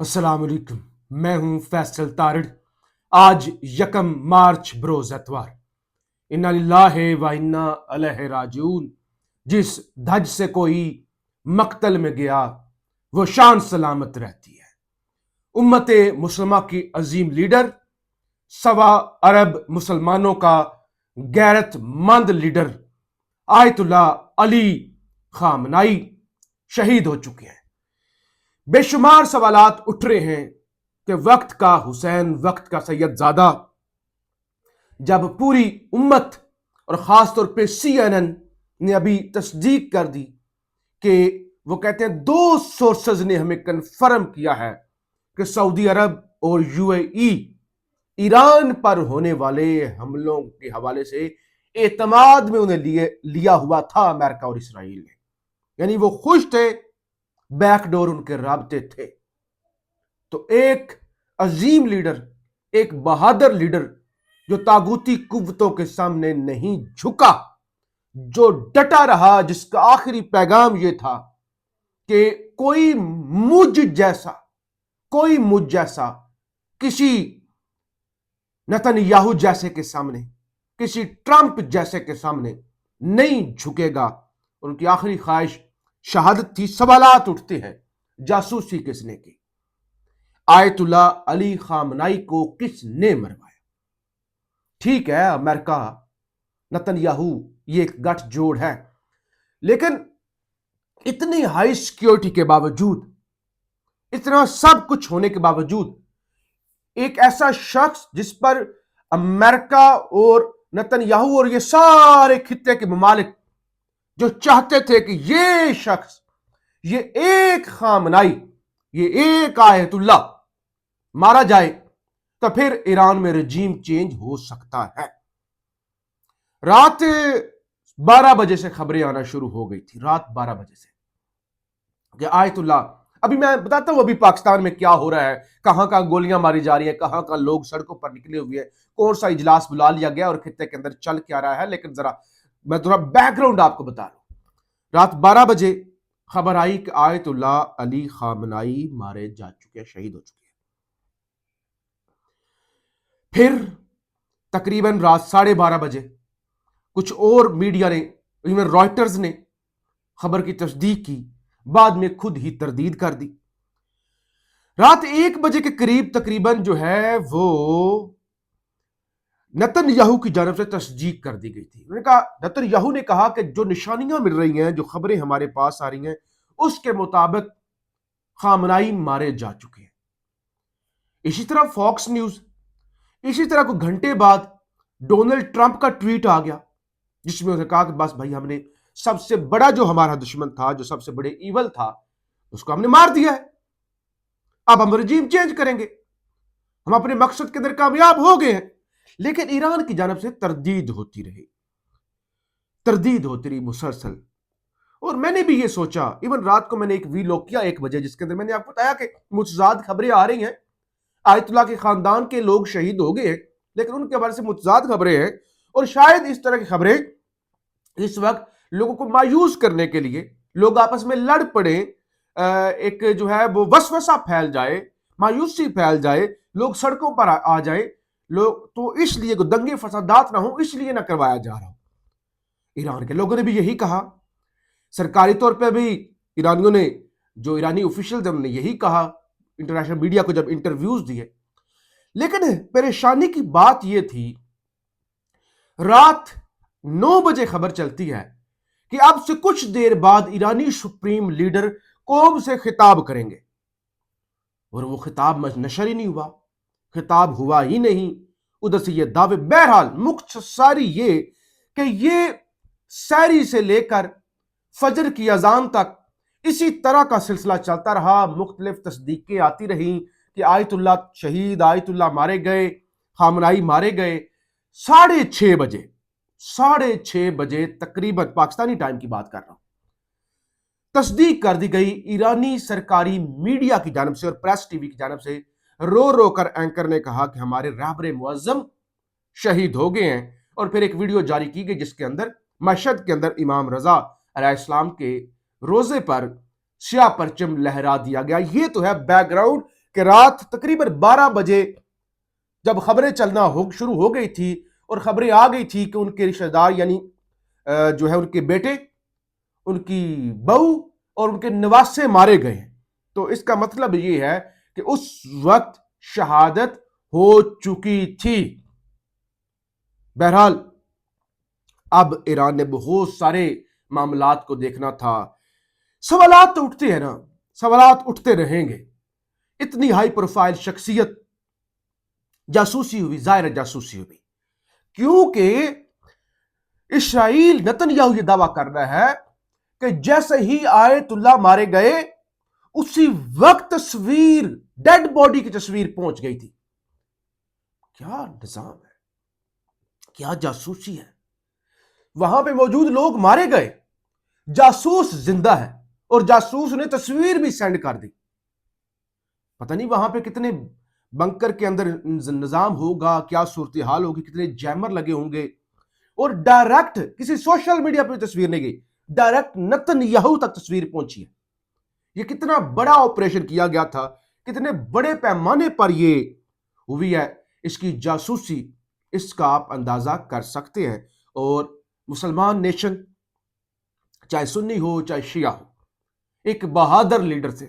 السلام علیکم، میں ہوں فیصل تارڑ۔ آج 1 مارچ بروز اتوار، انا للہ و انا الیہ راجعون۔ جس دھج سے کوئی مقتل میں گیا وہ شان سلامت رہتی ہے۔ امت مسلمہ کی عظیم لیڈر، 1.25 ارب مسلمانوں کا غیرت مند لیڈر آیت اللہ علی خامنائی شہید ہو چکے ہیں۔ بے شمار سوالات اٹھ رہے ہیں کہ وقت کا حسین، وقت کا سید زادہ، جب پوری امت اور خاص طور پہ CNN نے ابھی تصدیق کر دی کہ وہ کہتے ہیں 2 سورسز نے ہمیں کنفرم کیا ہے کہ سعودی عرب اور UAE ایران پر ہونے والے حملوں کے حوالے سے اعتماد میں انہیں لیا ہوا تھا امریکہ اور اسرائیل نے، یعنی وہ خوش تھے، بیک ڈور ان کے رابطے تھے۔ تو ایک عظیم لیڈر، ایک بہادر لیڈر جو طاغوتی قوتوں کے سامنے نہیں جھکا، جو ڈٹا رہا، جس کا آخری پیغام یہ تھا کہ کوئی مجھ جیسا کسی نتن یاہو جیسے کے سامنے، کسی ٹرمپ جیسے کے سامنے نہیں جھکے گا۔ ان کی آخری خواہش شہادت تھی۔ سوالات اٹھتے ہیں، جاسوسی کس نے کی؟ آیت اللہ علی خامنائی کو کس نے مروایا؟ ٹھیک ہے، امریکہ، نتن یاہو، یہ ایک گٹھ جوڑ ہے، لیکن اتنی ہائی سیکیورٹی کے باوجود، اتنا سب کچھ ہونے کے باوجود، ایک ایسا شخص جس پر امریکہ اور نتن یاہو اور یہ سارے خطے کے ممالک جو چاہتے تھے کہ یہ شخص، یہ ایک خامنائی، یہ ایک آیت اللہ مارا جائے تو پھر ایران میں رجیم چینج ہو سکتا ہے۔ رات 12 بجے سے خبریں آنا شروع ہو گئی تھی، رات 12 بجے سے، کہ آیت اللہ، ابھی میں بتاتا ہوں ابھی پاکستان میں کیا ہو رہا ہے، کہاں کہاں گولیاں ماری جا رہی ہیں، کہاں کہاں لوگ سڑکوں پر نکلے ہوئے ہیں، کون سا اجلاس بلا لیا گیا اور خطے کے اندر چل کیا رہا ہے۔ لیکن ذرا میں تھوڑا بیک گراؤنڈ آپ کو بتا رہا ہوں۔ رات 12 بجے خبر آئی کہ آیت اللہ علی خامنائی مارے جا چکے ہیں، شہید ہو چکے ہیں۔ پھر تقریباً رات 12:30 بجے کچھ اور میڈیا نے، رائٹرز نے خبر کی تصدیق کی، بعد میں خود ہی تردید کر دی۔ رات 1 بجے کے قریب تقریباً جو ہے وہ نتن یاہو کی جانب سے تصدیق کر دی گئی تھی۔ انہوں نے کہا، نتن یاہو نے کہا کہ جو نشانیاں مل رہی ہیں، جو خبریں ہمارے پاس آ رہی ہیں، اس کے مطابق خامنائی مارے جا چکے ہیں۔ اسی طرح فاکس نیوز، اسی طرح کچھ گھنٹے بعد ڈونلڈ ٹرمپ کا ٹویٹ آ گیا، جس میں انہوں نے کہا کہ بس بھائی، ہم نے سب سے بڑا جو ہمارا دشمن تھا، جو سب سے بڑے ایول تھا، اس کو ہم نے مار دیا ہے، اب ہم رجیم چینج کریں گے، ہم اپنے مقصد کے اندر کامیاب ہو گئے ہیں۔ لیکن ایران کی جانب سے تردید ہوتی رہی مسلسل۔ اور میں نے بھی یہ سوچا، ایون رات کو میں نے ایک ویلوگ کیا 1 بجے، جس کے اندر میں نے آپ کو بتایا کہ متضاد خبریں آ رہی ہیں، آیت اللہ کے خاندان کے لوگ شہید ہو گئے ہیں، لیکن ان کے حوالے سے متضاد خبریں ہیں، اور شاید اس طرح کی خبریں اس وقت لوگوں کو مایوس کرنے کے لیے، لوگ آپس میں لڑ پڑیں، ایک جو ہے وہ وسوسہ پھیل جائے، مایوسی پھیل جائے، لوگ سڑکوں پر آ جائیں، لوگ تو اس لیے دنگے فسادات نہ ہوں، اس لیے نہ کروایا جا رہا ہو۔ ایران کے لوگوں نے بھی یہی کہا، سرکاری طور پہ بھی ایرانیوں نے، جو ایرانی آفیشلز ہیں، انہوں نے یہی کہا، انٹرنیشنل میڈیا کو جب انٹرویوز دیے۔ لیکن پریشانی کی بات یہ تھی، رات 9 بجے خبر چلتی ہے کہ اب سے کچھ دیر بعد ایرانی سپریم لیڈر قوم سے خطاب کریں گے، اور وہ خطاب نشر ہی نہیں ہوا، خطاب ہوا ہی نہیں۔ ادھر سے یہ دعوے، بہرحال مختصری یہ کہ یہ سحری سے لے کر فجر کی اذان تک اسی طرح کا سلسلہ چلتا رہا، مختلف تصدیقیں آتی رہیں کہ آیت اللہ شہید، آیت اللہ مارے گئے، خامنائی مارے گئے۔ 6:30 بجے تقریباً پاکستانی ٹائم کی بات کر رہا ہوں، تصدیق کر دی گئی ایرانی سرکاری میڈیا کی جانب سے اور پریس ٹی وی کی جانب سے۔ رو رو کر اینکر نے کہا کہ ہمارے رہبر معظم شہید ہو گئے ہیں، اور پھر ایک ویڈیو جاری کی گئی جس کے اندر مشہد کے اندر امام رضا علیہ السلام کے روزے پر سیاہ پرچم لہرا دیا گیا۔ یہ تو ہے بیک گراؤنڈ کہ رات تقریباً 12 بجے جب خبریں چلنا شروع ہو گئی تھی اور خبریں آ گئی تھی کہ ان کے رشتہ دار یعنی جو ہے ان کے بیٹے، ان کی بہو اور ان کے نواسے مارے گئے ہیں، تو اس کا مطلب یہ ہے کہ اس وقت شہادت ہو چکی تھی۔ بہرحال اب ایران نے بہت سارے معاملات کو دیکھنا تھا۔ سوالات تو اٹھتے ہیں نا، سوالات اٹھتے رہیں گے۔ اتنی ہائی پروفائل شخصیت، جاسوسی ہوئی، ظاہر جاسوسی ہوئی، کیونکہ اسرائیل نتنیاہو یہ دعویٰ کر رہا ہے کہ جیسے ہی آیت اللہ مارے گئے اسی وقت تصویر، ڈیڈ باڈی کی تصویر پہنچ گئی تھی۔ کیا نظام ہے، کیا جاسوسی ہے! وہاں پہ موجود لوگ مارے گئے، جاسوس زندہ ہے اور جاسوس نے تصویر بھی سینڈ کر دی۔ پتہ نہیں وہاں پہ کتنے بنکر کے اندر نظام ہوگا، کیا صورتحال ہوگی، کتنے جیمر لگے ہوں گے، اور ڈائریکٹ کسی سوشل میڈیا پہ تصویر نہیں گئی، ڈائریکٹ نتنیاہو تک تصویر پہنچی ہے۔ یہ کتنا بڑا آپریشن کیا گیا تھا، کتنے بڑے پیمانے پر یہ ہوئی ہے، اس کی جاسوسی، اس کا آپ اندازہ کر سکتے ہیں۔ اور مسلمان نیشن چاہے سنی ہو چاہے شیعہ ہو، ایک بہادر لیڈر سے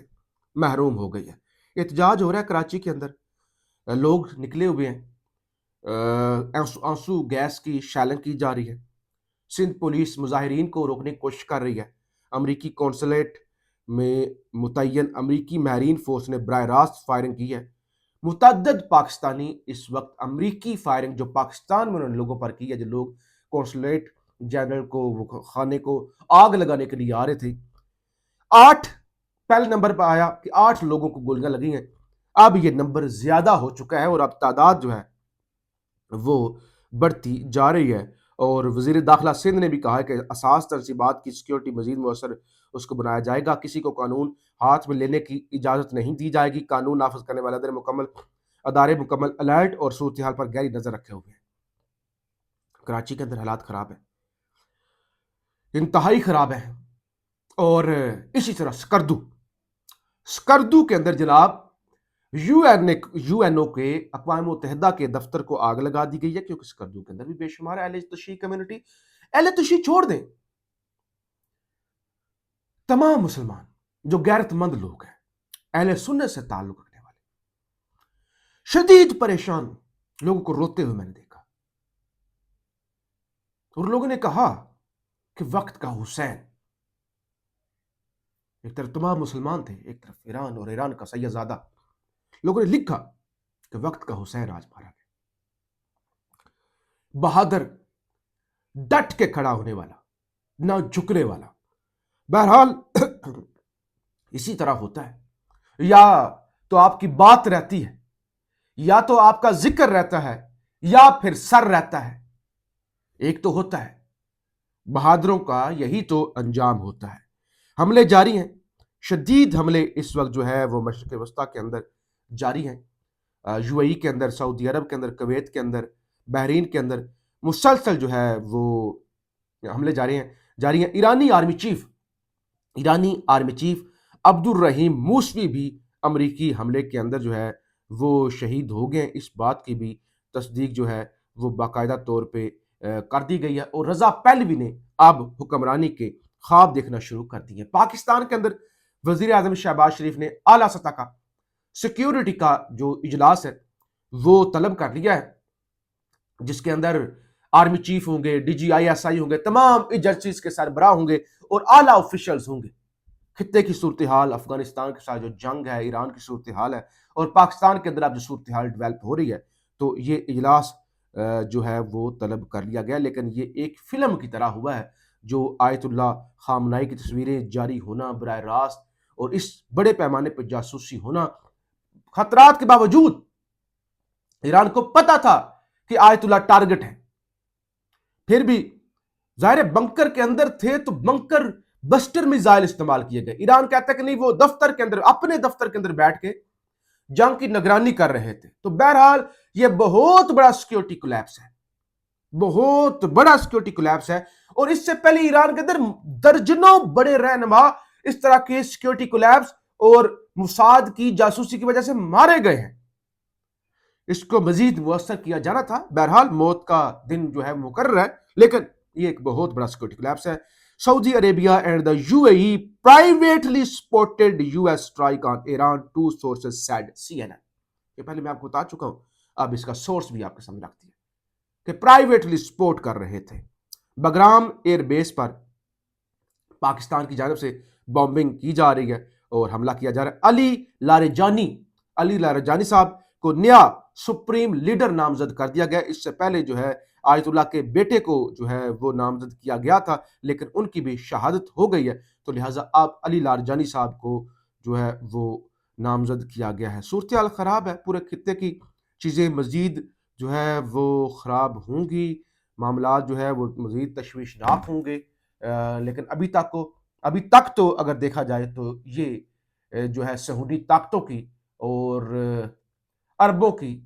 محروم ہو گئی ہے۔ احتجاج ہو رہا ہے کراچی کے اندر، لوگ نکلے ہوئے ہیں، آنسو گیس کی شیلنگ کی جا رہی ہے، سندھ پولیس مظاہرین کو روکنے کی کوشش کر رہی ہے، امریکی قونصلیٹ میں متعین امریکی ماہرین فورس نے براہ راست فائرنگ کی ہے۔ متعدد پاکستانی اس وقت امریکی فائرنگ جو پاکستان میں انہوں نے لوگوں پر کی ہے، جو لوگ قونصلیٹ جنرل کو، خانے کو آگ لگانے کے لیے آ رہے تھے، 8 پہلے نمبر پر آیا کہ 8 لوگوں کو گولیاں لگی ہیں۔ اب یہ نمبر زیادہ ہو چکا ہے اور اب تعداد جو ہے وہ بڑھتی جا رہی ہے۔ اور وزیر داخلہ سندھ نے بھی کہا ہے کہ اساس تنصیبات کی سیکیورٹی مزید مؤثر اس کو بنایا جائے گا، کسی کو قانون ہاتھ میں لینے کی اجازت نہیں دی جائے گی، قانون نافذ کرنے والے ادارے مکمل الرٹ اور صورتحال پر گہری نظر رکھے ہوئے ہیں۔ کراچی کے اندر حالات خراب ہیں، انتہائی خراب ہیں۔ اور اسی طرح سکردو کے اندر جناب یو این او کے اقوام متحدہ کے دفتر کو آگ لگا دی گئی ہے، کیونکہ سکردو کے اندر بھی بے شمار اہل تشیع کمیونٹی، اہل تشیع چھوڑ دیں، تمام مسلمان جو غیرت مند لوگ ہیں، اہل سنت سے تعلق رکھنے والے، شدید پریشان لوگوں کو روتے ہوئے میں نے دیکھا، اور لوگوں نے کہا کہ وقت کا حسین، ایک طرف تمام مسلمان تھے، ایک طرف ایران اور ایران کا سید زادہ، لوگوں نے لکھا کہ وقت کا حسین آج مارا گیا۔ بہادر، ڈٹ کے کھڑا ہونے والا، نہ جھکنے والا۔ بہرحال اسی طرح ہوتا ہے، یا تو آپ کی بات رہتی ہے، یا تو آپ کا ذکر رہتا ہے، یا پھر سر رہتا ہے، ایک تو ہوتا ہے۔ بہادروں کا یہی تو انجام ہوتا ہے۔ حملے جاری ہیں، شدید حملے اس وقت جو ہے وہ مشرق وسطیٰ کے اندر جاری ہیں، یو اے ای کے اندر، سعودی عرب کے اندر، کویت کے اندر، بحرین کے اندر مسلسل جو ہے وہ حملے جاری ہیں۔ ایرانی آرمی چیف عبد الرحیم موسوی بھی امریکی حملے کے اندر جو ہے وہ شہید ہو گئے ہیں۔ اس بات کی بھی تصدیق جو ہے وہ باقاعدہ طور پہ کر دی گئی ہے، اور رضا پہلوی نے اب حکمرانی کے خواب دیکھنا شروع کر دیے۔ پاکستان کے اندر وزیر اعظم شہباز شریف نے اعلیٰ سطح کا سیکیورٹی کا جو اجلاس ہے وہ طلب کر لیا ہے، جس کے اندر آرمی چیف ہوں گے، D G I S I ہوں گے، تمام ایجنسیز کے سربراہ ہوں گے اور اعلیٰ آفیشلز ہوں گے۔ خطے کی صورتحال، افغانستان کے ساتھ جو جنگ ہے، ایران کی صورتحال ہے، اور پاکستان کے اندر اب جو صورتحال ڈیولپ ہو رہی ہے، تو یہ اجلاس جو ہے وہ طلب کر لیا گیا، لیکن یہ ایک فلم کی طرح ہوا ہے، جو آیت اللہ خامنائی کی تصویریں جاری ہونا براہ راست اور اس بڑے پیمانے پر جاسوسی ہونا، خطرات کے باوجود ایران کو پتا تھا کہ آیت اللہ ٹارگٹ ہے، پھر بھی ظاہر بنکر کے اندر تھے تو بنکر بسٹر میزائل استعمال کیے گئے۔ ایران کہتا ہے کہ نہیں، وہ دفتر کے اندر، اپنے دفتر کے اندر بیٹھ کے جنگ کی نگرانی کر رہے تھے۔ تو بہرحال یہ بہت بڑا سیکیورٹی کولیپس ہے، بہت بڑا سیکیورٹی کولیپس ہے، اور اس سے پہلے ایران کے اندر درجنوں بڑے رہنما اس طرح کے سیکیورٹی کولیپس اور موساد کی جاسوسی کی وجہ سے مارے گئے ہیں. اس کو مزید مؤثر کیا جانا تھا. بہرحال موت کا دن جو ہے مقرر ہے، لیکن یہ ایک بہت بڑا سیکورٹی کلیپس ہے. Saudi Arabia and the U A E privately supported U S strike on Iran, two sources said C N N. یہ پہلے میں آپ کو بتا چکا ہوں، اب اس کا سورس بھی آپ کے سامنے رکھتی ہے کہ پرائیویٹلی سپورٹ کر رہے تھے. بگرام ایئر بیس پر پاکستان کی جانب سے بامبنگ کی جا رہی ہے اور حملہ کیا جا رہا ہے. علی لاریجانی صاحب کو نیا سپریم لیڈر نامزد کر دیا گیا. اس سے پہلے جو ہے آیت اللہ کے بیٹے کو جو ہے وہ نامزد کیا گیا تھا، لیکن ان کی بھی شہادت ہو گئی ہے، تو لہٰذا اب علی لاریجانی صاحب کو جو ہے وہ نامزد کیا گیا ہے. صورتحال خراب ہے، پورے خطے کی چیزیں مزید جو ہے وہ خراب ہوں گی، معاملات جو ہے وہ مزید تشویشناک ہوں گے. لیکن ابھی تک تو اگر دیکھا جائے تو یہ جو ہے صہیونی طاقتوں کی اور عربوں کی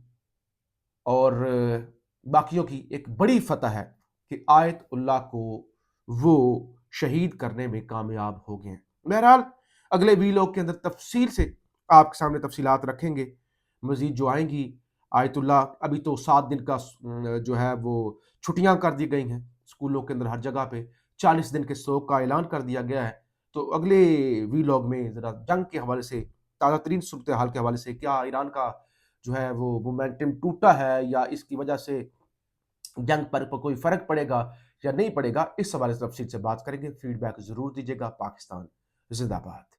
اور باقیوں کی ایک بڑی فتح ہے کہ آیت اللہ کو وہ شہید کرنے میں کامیاب ہو گئے ہیں. بہرحال اگلے ویلاگ کے اندر تفصیل سے آپ کے سامنے تفصیلات رکھیں گے مزید جو آئیں گی. آیت اللہ ابھی تو 7 دن کا جو ہے وہ چھٹیاں کر دی گئی ہیں اسکولوں کے اندر، ہر جگہ پہ 40 دن کے سوگ کا اعلان کر دیا گیا ہے. تو اگلے ویلاگ میں ذرا جنگ کے حوالے سے، تازہ ترین صورتحال کے حوالے سے، کیا ایران کا جو ہے وہ مومنٹم ٹوٹا ہے یا اس کی وجہ سے جنگ پر کوئی فرق پڑے گا یا نہیں پڑے گا، اس حوالے سے تفصیل سے بات کریں گے. فیڈ بیک ضرور دیجیے گا. پاکستان زندہ باد.